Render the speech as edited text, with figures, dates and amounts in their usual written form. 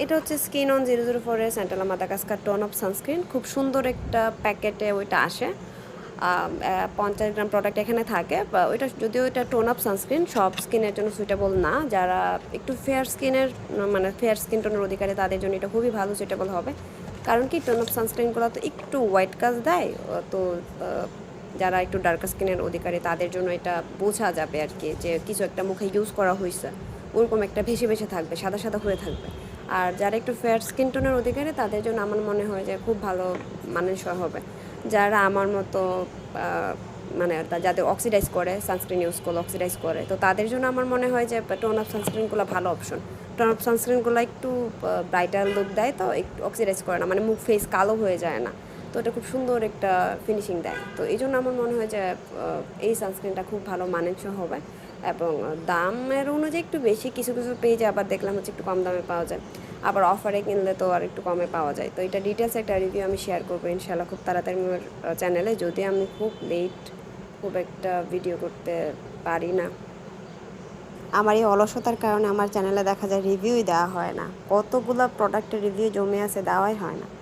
এটা হচ্ছে skin on 004 এর স্যান্টালা মাদাগাস্কার টোন অফ সানস্ক্রিন। খুব সুন্দর একটা প্যাকেটে ওইটা আসে। 50 গ্রাম প্রোডাক্ট এখানে থাকে। বা ওইটা যদিও এটা টোন অফ সানস্ক্রিন, সব স্কিনের জন্য সুইটেবল না। যারা একটু ফেয়ার স্কিনের মানে ফেয়ার স্কিন টোনের অধিকারী তাদের জন্য এটা খুবই ভালো সুইটেবল হবে। কারণ কি টোন অফ সানস্ক্রিনগুলো তো একটু হোয়াইট কাজ দেয়। তো যারা একটু ডার্ক স্কিনের অধিকারী তাদের জন্য এটা বোঝা যাবে আর কি যে কিছু একটা মুখে ইউজ করা হয়েছে, ওরকম একটা ভেসে ভেসে থাকবে, সাদা সাদা হয়ে থাকবে। আর যারা একটু ফেয়ার স্কিন টোনের অধিকারী তাদের জন্য আমার মনে হয় যে খুব ভালো মানানসই হবে। যারা আমার মতো মানে যাদের অক্সিডাইজ করে, সানস্ক্রিন ইউজ করলে অক্সিডাইজ করে, তো তাদের জন্য আমার মনে হয় যে টোন অফ সানস্ক্রিনগুলো ভালো অপশন। টোন অফ সানস্ক্রিনগুলো একটু ব্রাইটার লুক দেয়, তো একটু অক্সিডাইজ করে না, মানে মুখ ফেস কালো হয়ে যায় না। তো এটা খুব সুন্দর একটা ফিনিশিং দেয়। তো এই জন্য আমার মনে হয় যে এই সানস্ক্রিনটা খুব ভালো মানানসই হবে। এবং দামের অনুযায়ী একটু বেশি, কিছু কিছু পেজে আবার দেখলাম হচ্ছে একটু কম দামে পাওয়া যায়, আবার অফারে কিনলে তো আর একটু কমে পাওয়া যায়। তো এটা ডিটেলস একটা রিভিউ আমি শেয়ার করবো ইনশাল্লাহ খুব তাড়াতাড়ি আমার চ্যানেলে, যদি আমি খুব লেট খুব একটা ভিডিও করতে পারি না। আমার এই অলসতার কারণে আমার চ্যানেলে দেখা যায় রিভিউই দেওয়া হয় না, কতগুলো প্রোডাক্টের রিভিউ জমে আছে, দেওয়াই হয় না।